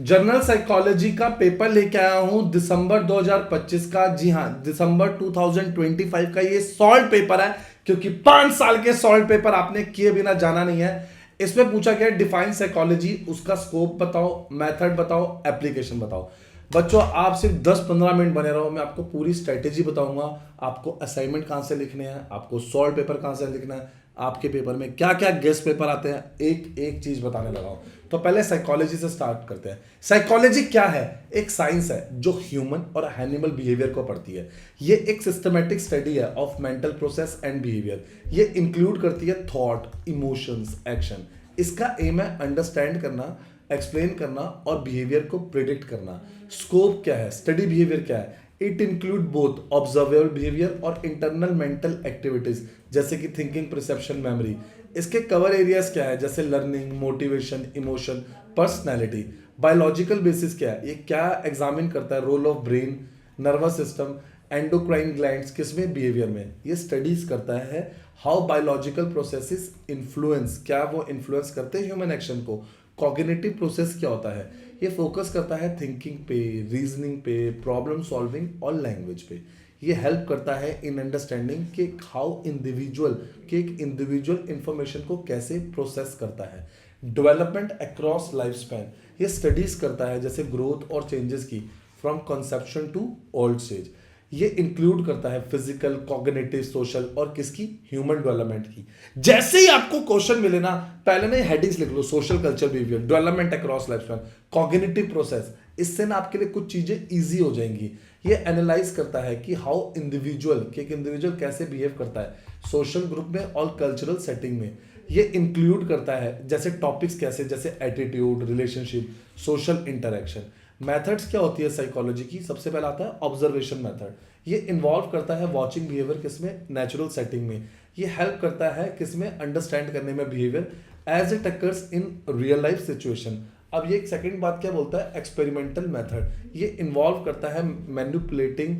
General psychology का paper लेके आया हूं दिसंबर 2025 का। जी हाँ, दिसंबर 2025 का ये सॉल्व पेपर है, क्योंकि 5 साल के सॉल्व पेपर आपने किए बिना जाना नहीं है। इसमें पूछा गया डिफाइन साइकोलॉजी, उसका स्कोप बताओ, मेथड बताओ, एप्लीकेशन बताओ। बच्चों आप सिर्फ 10-15 मिनट बने रहो, मैं आपको पूरी स्ट्रेटेजी बताऊंगा। आपको असाइनमेंट कहाँ से लिखने हैं, आपको सॉल्व पेपर कहाँ से लिखना है, आपके पेपर में क्या क्या गेस्ट पेपर आते हैं, एक एक चीज बताने लगा हूं। तो पहले साइकोलॉजी से स्टार्ट करते हैं। साइकोलॉजी क्या है? एक साइंस है जो ह्यूमन और एनिमल बिहेवियर को पढ़ती है। ये एक सिस्टमेटिक स्टडी है of mental process and behaviour. ये इंक्लूड करती है थॉट, इमोशंस, एक्शन। इसका एम है अंडरस्टैंड करना, एक्सप्लेन करना और बिहेवियर को प्रिडिक्ट करना। स्कोप क्या है? स्टडी बिहेवियर क्या है? It include both observable behaviour और इंटरनल मेंटल एक्टिविटीज, जैसे कि थिंकिंग, परसेप्शन, मेमोरी। इसके कवर एरियाज क्या है? जैसे learning, motivation, emotion, personality. Biological basis क्या है? ये क्या एग्जामिन करता है? Role of brain, nervous system, endocrine glands किसमें? बिहेवियर में। ये स्टडीज करता है हाउ बायोलॉजिकल प्रोसेसेस इन्फ्लुएंस, क्या वो इन्फ्लुएंस करते हैं ह्यूमन एक्शन को। कॉग्निटिव प्रोसेस क्या होता है? ये फोकस करता है थिंकिंग पे, रीजनिंग पे, प्रॉब्लम सॉल्विंग और लैंग्वेज पे। ये हेल्प करता है इन अंडरस्टैंडिंग कि हाउ इंडिविजुअल, कि एक इंडिविजुअल इंफॉर्मेशन को कैसे प्रोसेस करता है। डेवलपमेंट अक्रॉस लाइफ स्पैन, ये स्टडीज करता है जैसे ग्रोथ और चेंजेस की, from conception to old stage. ये इंक्लूड करता है फिजिकल, कॉग्निटिव, सोशल और किसकी? ह्यूमन डेवलपमेंट की। जैसे ही आपको क्वेश्चन मिले ना, पहले ना हेडिंग्स लिख लो, social, culture, behaviour, development across life span, cognitive process. इससे ना आपके लिए कुछ चीजें इजी हो जाएंगी। ये एनालाइज करता है कि हाउ इंडिविजुअल, कि एक इंडिविजुअल कैसे बिहेव करता है सोशल ग्रुप में और कल्चरल सेटिंग में। ये इंक्लूड करता है जैसे टॉपिक्स कैसे, जैसे attitude, relationship, social interaction. Methods क्या होती है साइकोलॉजी की? सबसे पहला आता है ऑब्जर्वेशन मेथड। ये इन्वॉल्व करता है वॉचिंग बिहेवियर किसमें? नेचुरल सेटिंग में। ये हेल्प करता है किसमें? अंडरस्टैंड करने में behaviour as it occurs in real life situation. अब ये एक सेकंड बात क्या बोलता है? Experimental method. ये इन्वॉल्व करता है manipulating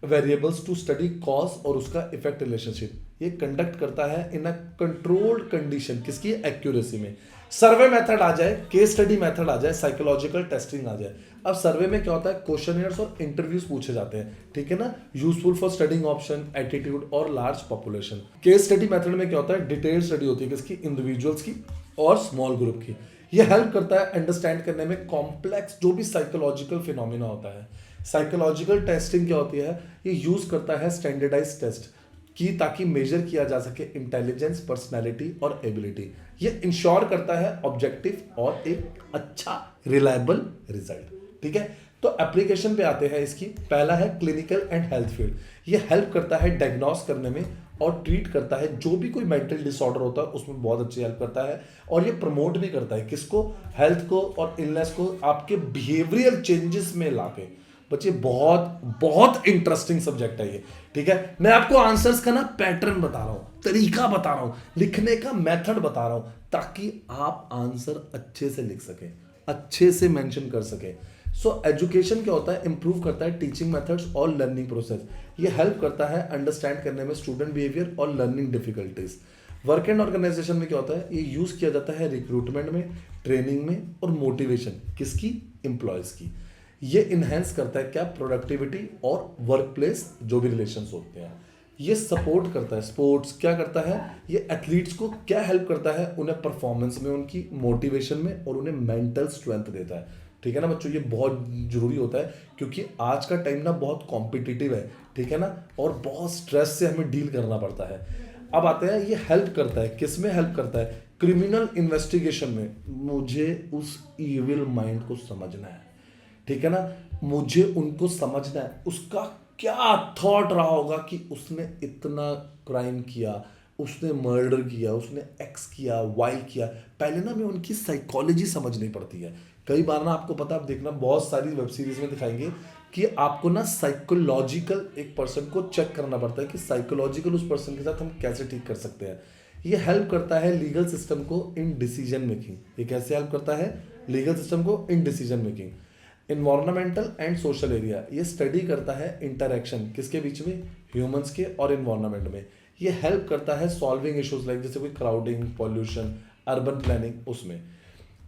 variables to study cause और उसका इफेक्ट रिलेशनशिप। ये कंडक्ट करता है इन अ कंट्रोल्ड कंडीशन, किसकी? एक्यूरेसी में। सर्वे मेथड आ जाए, केस स्टडी मेथड आ जाए, साइकोलॉजिकल टेस्टिंग आ जाए। अब सर्वे में क्या होता है? क्वेश्चनियर्स और इंटरव्यूज पूछे जाते हैं, ठीक है ना, useful for studying option, attitude और large population. Case study method में क्या होता है? डिटेल स्टडी होती है किसकी? इंडिविजुअल्स की और स्मॉल ग्रुप की। ये हेल्प करता है अंडरस्टैंड करने में कॉम्प्लेक्स जो भी साइकोलॉजिकल फिनोमिना होता है। साइकोलॉजिकल टेस्टिंग क्या होती है? ये यूज करता है स्टैंडर्डाइज टेस्ट की, ताकि मेजर किया जा सके इंटेलिजेंस, पर्सनैलिटी और एबिलिटी। ये इंश्योर करता है ऑब्जेक्टिव और एक अच्छा रिलायबल रिजल्ट, ठीक है। तो एप्लीकेशन पे आते हैं इसकी। पहला है क्लिनिकल एंड हेल्थ फील्ड। ये हेल्प करता है डायग्नोस करने में और ट्रीट करता है जो भी कोई मेंटल डिसऑर्डर होता है उसमें बहुत अच्छी हेल्प करता है। और ये प्रमोट भी करता है किसको? हेल्थ को और इलनेस को आपके बिहेवियरल चेंजेस में लाके। बच्चे बहुत बहुत इंटरेस्टिंग सब्जेक्ट है ये, ठीक है। मैं आपको आंसर्स का ना पैटर्न बता रहा हूं, तरीका बता रहा हूं, लिखने का मेथड बता रहा हूं, ताकि आप आंसर अच्छे से लिख सकें, अच्छे से मेंशन कर सकें। सो एजुकेशन क्या होता है? इंप्रूव करता है टीचिंग मेथड्स और लर्निंग प्रोसेस। ये हेल्प करता है अंडरस्टैंड करने में स्टूडेंट बिहेवियर और learning difficulties. Work and organisation में क्या होता है? ये यूज किया जाता है रिक्रूटमेंट में, ट्रेनिंग में और मोटिवेशन किसकी? एम्प्लॉयज की। ये इनहेंस करता है क्या? प्रोडक्टिविटी और वर्क प्लेस जो भी रिलेशंस होते हैं। ये सपोर्ट करता है स्पोर्ट्स, क्या करता है? ये एथलीट्स को क्या हेल्प करता है? उन्हें परफॉर्मेंस में, उनकी मोटिवेशन में और उन्हें मेंटल स्ट्रेंथ देता है, ठीक है ना बच्चों। ये बहुत जरूरी होता है क्योंकि आज का टाइम ना बहुत कॉम्पिटिटिव है, ठीक है ना, और बहुत स्ट्रेस से हमें डील करना पड़ता है। अब आते हैं, ये हेल्प करता है किस में? हेल्प करता है क्रिमिनल इन्वेस्टिगेशन में। मुझे उस इविल माइंड को समझना है, ठीक है ना, मुझे उनको समझना है, उसका क्या थॉट रहा होगा कि उसने इतना क्राइम किया, उसने मर्डर किया, उसने एक्स किया, वाई किया। पहले ना मैं उनकी साइकोलॉजी समझनी पड़ती है। कई बार ना आपको पता, आप देखना बहुत सारी वेब सीरीज में दिखाएंगे कि आपको ना साइकोलॉजिकल एक पर्सन को चेक करना पड़ता है कि साइकोलॉजिकल उस पर्सन के साथ हम कैसे ठीक कर सकते हैं। ये हेल्प करता है लीगल सिस्टम को इन डिसीजन मेकिंग। ये कैसे हेल्प करता है लीगल सिस्टम को in decision making. Environmental and social area, ये स्टडी करता है इंटरेक्शन किसके बीच में? ह्यूमंस के और इन्वायरमेंट में। ये हेल्प करता है सॉल्विंग इश्यूज लाइक जैसे कोई क्राउडिंग, पॉल्यूशन, अर्बन प्लानिंग, उसमें।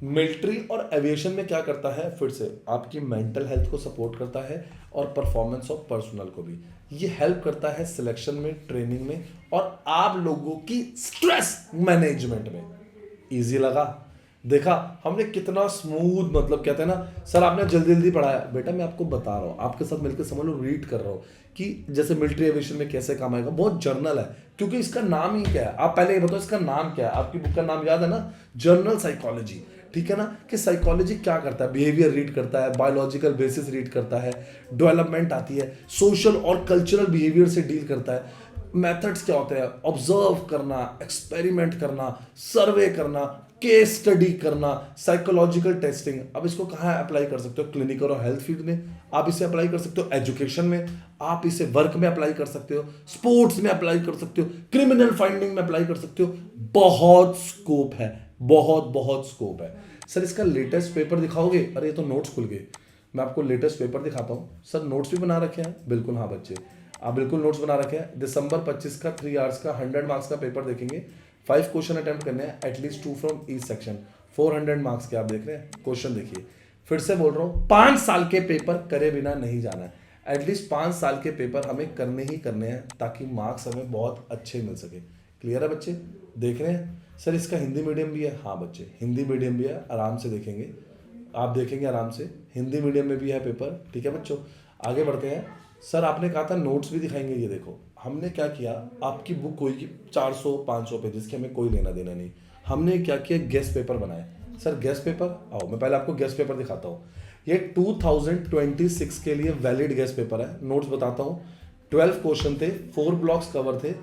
मिलिट्री और एविएशन में क्या करता है, फिर से आपकी मेंटल हेल्थ को सपोर्ट करता है और परफॉर्मेंस ऑफ पर्सनल को भी। ये हेल्प करता है सिलेक्शन में, ट्रेनिंग में और आप लोगों की स्ट्रेस मैनेजमेंट में। इजी लगा? देखा हमने कितना स्मूथ, मतलब कहते हैं ना सर आपने जल्दी जल्दी पढ़ाया, बेटा मैं आपको बता रहा हूँ, आपके साथ मिलकर समझ लो, रीड कर रहा हूँ कि जैसे मिलिट्री एविएशन में कैसे काम आएगा। बहुत जर्नल है, क्योंकि इसका नाम ही क्या है। आप पहले ये बताओ इसका नाम क्या है, आपकी बुक का नाम याद है ना, जर्नल साइकोलॉजी, ठीक है ना। कि साइकोलॉजी क्या करता है, बिहेवियर रीड करता है, बायोलॉजिकल बेसिस रीड करता है, डेवलपमेंट आती है, सोशल और कल्चरल बिहेवियर से डील करता है। मेथड्स क्या होते हैं, ऑब्जर्व करना, एक्सपेरिमेंट करना, सर्वे करना, केस स्टडी करना, साइकोलॉजिकल टेस्टिंग। अब इसको कहाँ अप्लाई कर सकते हो, क्लिनिकल और हेल्थ फील्ड में आप इसे अप्लाई कर सकते हो, एजुकेशन में आप इसे वर्क में अप्लाई कर सकते हो, स्पोर्ट्स में अप्लाई कर सकते हो, क्रिमिनल फाइंडिंग में अप्लाई कर सकते हो। बहुत स्कोप है, बहुत बहुत स्कोप है। सर इसका लेटेस्ट पेपर दिखाओगे? अरे ये तो नोट्स खुल गए, मैं आपको लेटेस्ट पेपर दिखाता हूँ। सर नोट्स भी बना रखे हैं? बिल्कुल हाँ बच्चे, आप बिल्कुल नोट्स बना रखे हैं। दिसंबर 25 का 3 आवर्स का 100 मार्क्स का पेपर देखेंगे। 5 क्वेश्चन अटेम्प्ट करने हैं, at least 2 from each section. 400 marks के आप देख रहे हैं क्वेश्चन। देखिए फिर से बोल रहा हूँ, 5 साल के पेपर करे बिना नहीं जाना है। एटलीस्ट 5 साल के पेपर हमें करने ही करने हैं, ताकि मार्क्स हमें बहुत अच्छे मिल सके। क्लियर है बच्चे? देख रहे हैं? सर इसका हिंदी मीडियम भी है? हाँ बच्चे हिंदी मीडियम भी है, आराम से देखेंगे, आप देखेंगे आराम से, हिंदी मीडियम में भी है पेपर। ठीक है बच्चों, आगे बढ़ते हैं। सर आपने कहा था नोट्स भी दिखाएंगे, ये देखो हमने क्या किया, आपकी बुक कोई की 400-500 पेजेस की, हमें कोई लेना देना नहीं। हमने क्या किया, गेस्ट पेपर बनाए। सर गेस्ट पेपर, आओ मैं पहले आपको गेस्ट पेपर दिखाता हूँ। ये 2026 के लिए वैलिड गेस्ट पेपर है। नोट्स बताता हूँ, 12 क्वेश्चन थे, 4 ब्लॉक्स कवर थे।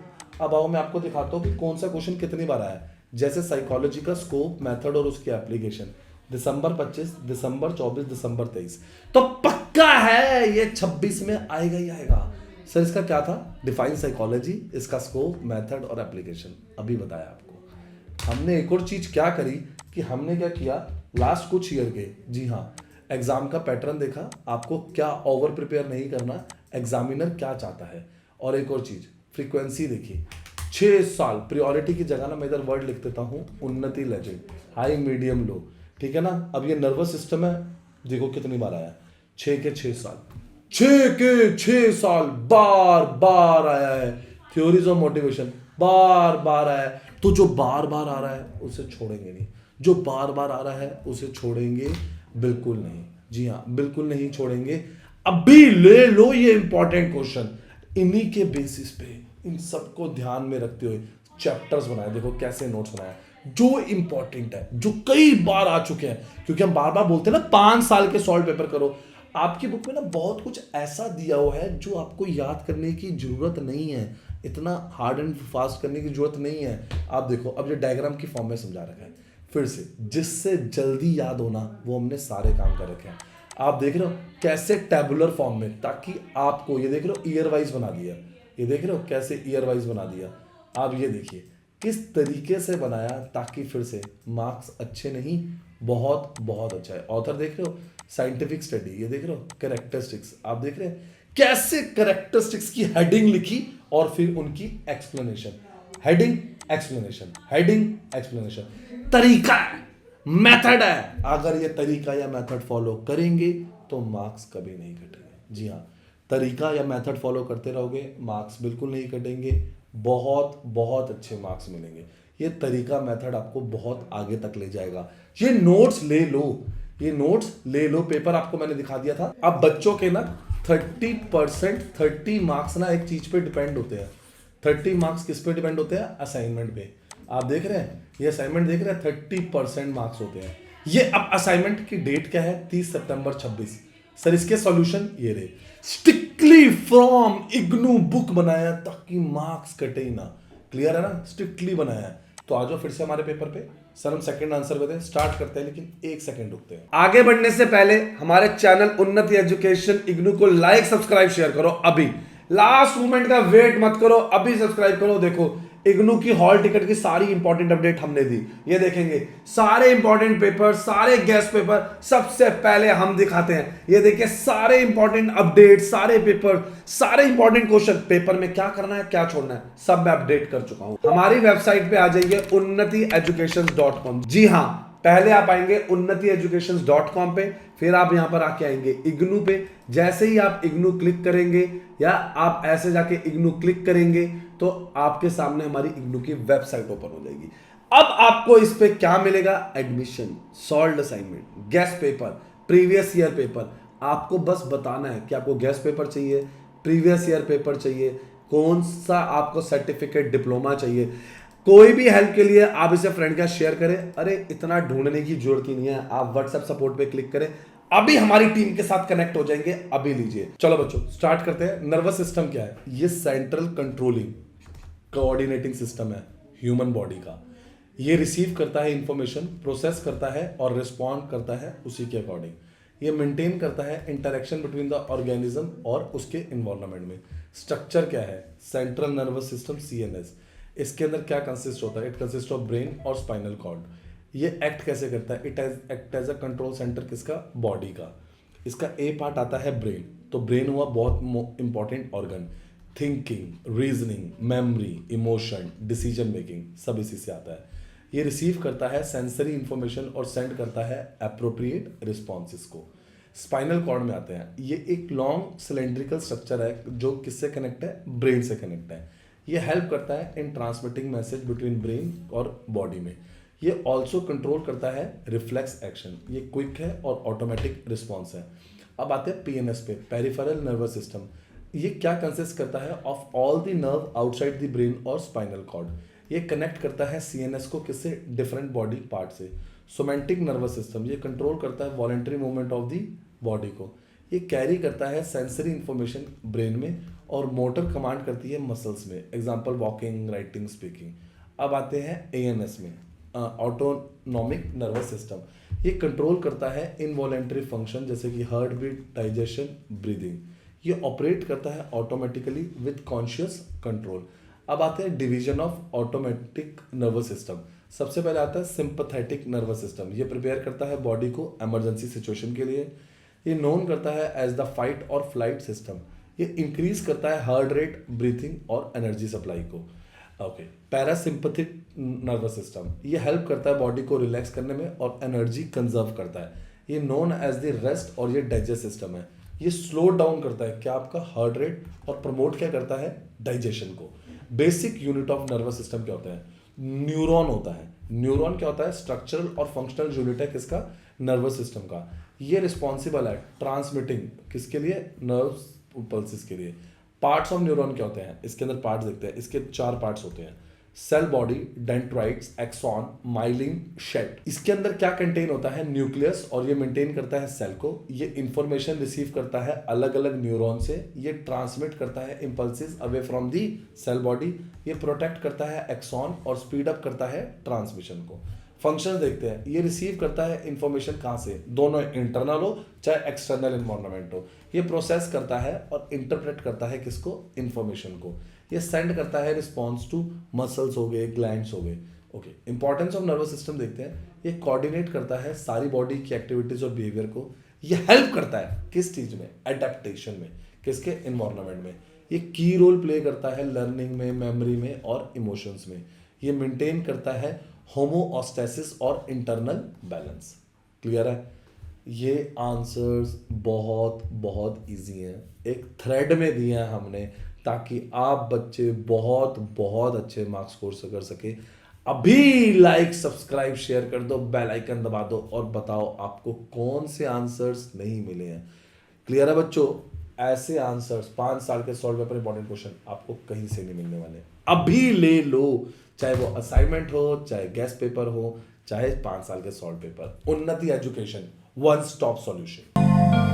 अब आओ मैं आपको दिखाता हूँ कि कौन सा क्वेश्चन कितनी बार आया है। जैसे साइकोलॉजी का स्कोप, मेथड और उसकी एप्लीकेशन, दिसंबर 25, दिसंबर 24, दिसंबर 23। तो पक्का है ये 26 में आएगा ही आएगा। सर इसका क्या था, डिफाइन साइकोलॉजी, इसका स्कोप, मेथड और एप्लीकेशन अभी बताया आपको। हमने एक और चीज क्या करी कि हमने क्या किया, लास्ट कुछ ईयर के, जी हाँ, एग्जाम का पैटर्न देखा, आपको क्या ओवर प्रिपेयर नहीं करना, एग्जामिनर क्या चाहता है। और एक और चीज, फ्रीक्वेंसी देखी, 6 साल प्रायोरिटी की जगह ना मैं इधर वर्ड लिख देता हूँ, उन्नति, लेजेंड, हाई, मीडियम, लो। ठीक है ना। अब ये नर्वस सिस्टम है, देखो कितनी बार आया, 6 के 6 साल, 6 के 6 साल बार बार आया है। थ्योरीज ऑफ मोटिवेशन बार बार आया है। तो जो बार बार आ रहा है उसे छोड़ेंगे नहीं, जो बार बार आ रहा है उसे छोड़ेंगे बिल्कुल नहीं। जी हाँ, बिल्कुल नहीं छोड़ेंगे। अभी ले लो ये इंपॉर्टेंट क्वेश्चन, इन्हीं के बेसिस पे, इन सबको ध्यान में रखते हुए चैप्टर्स बनाए। देखो कैसे नोट्स बनाए, जो इंपॉर्टेंट है, जो कई बार आ चुके हैं, क्योंकि हम बार बार बोलते हैं ना 5 साल के सॉल्व पेपर करो। आपकी बुक में ना बहुत कुछ ऐसा दिया हुआ है जो आपको याद करने की जरूरत नहीं है, इतना हार्ड एंड फास्ट करने की जरूरत नहीं है। आप देखो अब ये डायग्राम की फॉर्म में समझा रखा है, फिर से जिससे जल्दी याद होना वो हमने सारे काम कर रखे हैं। आप देख रहे हो कैसे टेबुलर फॉर्म में, ताकि आपको, ये देख रहे हो ईयर वाइज बना दिया, ये देख रहे हो कैसे ईयर वाइज बना दिया। आप ये देखिए किस तरीके से बनाया, ताकि फिर से मार्क्स अच्छे नहीं, बहुत बहुत अच्छा है। ऑथर देख रहे हो, साइंटिफिक स्टडी, ये देख रहे हो कैरेक्टरिस्टिक्स, आप देख रहे हैं कैसे कैरेक्टरिस्टिक्स की हेडिंग लिखी और फिर उनकी explanation, heading explanation, heading explanation. तरीका है, मेथड है। अगर ये तरीका या मेथड फॉलो करेंगे तो मार्क्स कभी नहीं घटेंगे। जी हाँ, तरीका या मेथड फॉलो करते रहोगे, मार्क्स बिल्कुल नहीं घटेंगे, बहुत बहुत अच्छे मार्क्स मिलेंगे। ये तरीका, मेथड आपको बहुत आगे तक ले जाएगा। ये नोट्स ले लो, ये नोट्स ले लो, पेपर आपको मैंने दिखा दिया था। अब बच्चों के ना 30%, 30 मार्क्स ना एक चीज पे डिपेंड होते हैं। 30 मार्क्स किस पे डिपेंड होते हैं, असाइनमेंट पे। आप देख रहे हैं ये असाइनमेंट, देख रहे हैं 30% मार्क्स होते हैं। ये अब असाइनमेंट की डेट क्या है, 30 सितंबर 26। सर इसके सॉल्यूशन ये रहे, स्ट्रिक्टली फ्रॉम इग्नू बुक बनाया ताकि मार्क्स कटे ही ना। क्लियर है ना, स्ट्रिक्टली बनाया है। तो आ जाओ फिर से हमारे पेपर पे। सर हम सेकंड आंसर देते हैं, स्टार्ट करते हैं, लेकिन 1 सेकंड रुकते हैं। आगे बढ़ने से पहले हमारे चैनल उन्नति एजुकेशन इग्नू को लाइक, सब्सक्राइब, शेयर करो अभी। लास्ट मोमेंट का वेट मत करो, अभी सब्सक्राइब करो। देखो इग्नू की हॉल टिकट की सारी इंपॉर्टेंट अपडेट हमने दी, ये देखेंगे सारे इंपॉर्टेंट पेपर, सारे गेस्ट पेपर सबसे पहले हम दिखाते हैं। ये देखिए सारे इंपॉर्टेंट अपडेट, सारे पेपर, सारे इंपॉर्टेंट क्वेश्चन, पेपर में क्या करना है क्या छोड़ना है सब मैं अपडेट कर चुका हूं। हमारी वेबसाइट पे आ जाइए unnatieducation.com। जी हां, पहले आप आएंगे unnatieducations.com पे, फिर आप यहां पर आके आएंगे इग्नू पे। जैसे ही आप इग्नू क्लिक करेंगे या आप ऐसे जाके इग्नू क्लिक करेंगे तो आपके सामने हमारी इग्नू की वेबसाइट ओपन हो जाएगी। अब आपको इस पे क्या मिलेगा? Admission, solved assignment, guest paper, previous year paper. आपको बस बताना है कि आपको गेस्ट पेपर चाहिए, प्रीवियस ईयर पेपर चाहिए, कौन सा आपको सर्टिफिकेट, डिप्लोमा चाहिए। कोई भी हेल्प के लिए आप इसे फ्रेंड का शेयर करें। अरे इतना ढूंढने की जरूरत ही नहीं है, आप व्हाट्सएप सपोर्ट पे क्लिक करें, अभी हमारी टीम के साथ कनेक्ट हो जाएंगे। अभी लीजिए। चलो बच्चों स्टार्ट करते हैं। नर्वस सिस्टम क्या है? ये सेंट्रल कंट्रोलिंग कोऑर्डिनेटिंग सिस्टम है ह्यूमन बॉडी का। ये रिसीव करता है इंफॉर्मेशन, प्रोसेस करता है और रिस्पॉन्ड करता है उसी के अकॉर्डिंग। ये मेंटेन करता है इंटरेक्शन बिटवीन द ऑर्गेनिज्म और उसके इन्वायरमेंट में। स्ट्रक्चर क्या है? Central nervous system CNS। इसके अंदर क्या कंसिस्ट होता है? इट कंसिस्ट ऑफ ब्रेन और स्पाइनल कॉर्ड। ये एक्ट कैसे करता है? It act as a control centre किसका? बॉडी का। इसका ए पार्ट आता है ब्रेन। तो ब्रेन हुआ बहुत important organ. Thinking, reasoning, memory, emotion, decision making सब इसी से आता है। ये रिसीव करता है सेंसरी इंफॉर्मेशन और सेंड करता है एप्रोप्रिएट रिस्पॉन्सेस को। स्पाइनल कॉर्ड में आते हैं। ये एक लॉन्ग सिलेंड्रिकल स्ट्रक्चर है जो किससे कनेक्ट है? ब्रेन से कनेक्ट है। ये हेल्प करता है इन ट्रांसमिटिंग मैसेज बिटवीन ब्रेन और बॉडी में। ये ऑल्सो कंट्रोल करता है रिफ्लेक्स एक्शन। ये क्विक है और ऑटोमेटिक रिस्पॉन्स है। अब आते हैं PNS पे, पेरिफेरल नर्वस सिस्टम। ये क्या कंसिस्ट करता है? Of all the nerve outside the brain और स्पाइनल कॉर्ड। ये कनेक्ट करता है CNS को किससे? डिफरेंट बॉडी पार्ट से। सोमेंटिक नर्वस सिस्टम, ये कंट्रोल करता है voluntary movement of the body को। ये कैरी करता है सेंसरी इंफॉर्मेशन ब्रेन में और मोटर कमांड करती है मसल्स में। Example walking, writing, speaking. अब आते हैं ANS में, ऑटोनॉमिक नर्वस सिस्टम। ये कंट्रोल करता है इनवॉलेंटरी फंक्शन जैसे कि हार्ट बीट, डाइजेशन, ब्रीदिंग। ये ऑपरेट करता है ऑटोमेटिकली विद कॉन्शियस कंट्रोल। अब आते हैं division of automatic nervous system. सबसे पहले आता है सिंपैथेटिक नर्वस सिस्टम। ये प्रिपेयर करता है बॉडी को इमरजेंसी सिचुएशन के लिए। ये नोन करता है एज द फाइट और फ्लाइट सिस्टम। ये इंक्रीज करता है हार्ट रेट, ब्रीथिंग और एनर्जी सप्लाई को। ओके, पैरासिम्पैथिक नर्वस सिस्टम, ये हेल्प करता है बॉडी को रिलैक्स करने में और एनर्जी कंजर्व करता है। ये नोन एज द रेस्ट और ये डाइजेस्ट सिस्टम है। ये स्लो डाउन करता है क्या? आपका हार्ट रेट और प्रमोट क्या करता है? डाइजेशन को। Basic unit of nervous system क्या होता है? न्यूरॉन होता है। न्यूरॉन क्या होता है? स्ट्रक्चरल और फंक्शनल यूनिट है किसका? नर्वस सिस्टम का। ये रिस्पॉन्सिबल है ट्रांसमिटिंग किसके लिए? नर्व्स पल्सेस के लिए। पार्ट्स ऑफ न्यूरॉन क्या होते हैं? इसके अंदर पार्ट्स देखते हैं। इसके 4 पार्ट्स होते हैं, cell body, dendrites, axon, myelin, sheath. इसके अंदर क्या कंटेन होता है? न्यूक्लियस, और ये मेंटेन करता है सेल को। ये इंफॉर्मेशन रिसीव करता है अलग अलग न्यूरॉन से। ये ट्रांसमिट करता है impulses away from the cell body. ये प्रोटेक्ट करता है एक्सॉन और स्पीड अप करता है ट्रांसमिशन को। फंक्शन देखते हैं। ये रिसीव करता है इंफॉर्मेशन कहाँ से? दोनों, इंटरनल हो चाहे एक्सटर्नल इन्वायरमेंट हो। ये प्रोसेस करता है और इंटरप्रेट करता है किसको? इंफॉर्मेशन को। ये सेंड करता है रिस्पॉन्स टू मसल्स हो गए, ग्लैंड्स हो गए। Okay, importance of nervous system देखते हैं। ये कोऑर्डिनेट करता है सारी बॉडी की एक्टिविटीज और बिहेवियर को। ये हेल्प करता है किस चीज में? एडेप्टेशन में। किसके? इन्वायरमेंट में। ये की रोल प्ले करता है लर्निंग में, मेमोरी में और इमोशंस में। ये मेंटेन करता है होमोऑस्टेसिस और इंटरनल बैलेंस। क्लियर है? ये आंसर्स बहुत बहुत इजी हैं, एक थ्रेड में दिए हैं हमने ताकि आप बच्चे बहुत बहुत अच्छे मार्क्स स्कोर कर सके। अभी लाइक, सब्सक्राइब, शेयर कर दो, बेल आइकन दबा दो और बताओ आपको कौन से आंसर्स नहीं मिले हैं। क्लियर है बच्चों? ऐसे आंसर्स 5 साल के सॉल्व पेपर इंपॉर्टेंट क्वेश्चन आपको कहीं से नहीं मिलने वाले। अभी ले लो, चाहे वो असाइनमेंट हो, चाहे गेस्ट पेपर हो, चाहे 5 साल के सॉल्व पेपर। उन्नति एजुकेशन, वन स्टॉप सॉल्यूशन।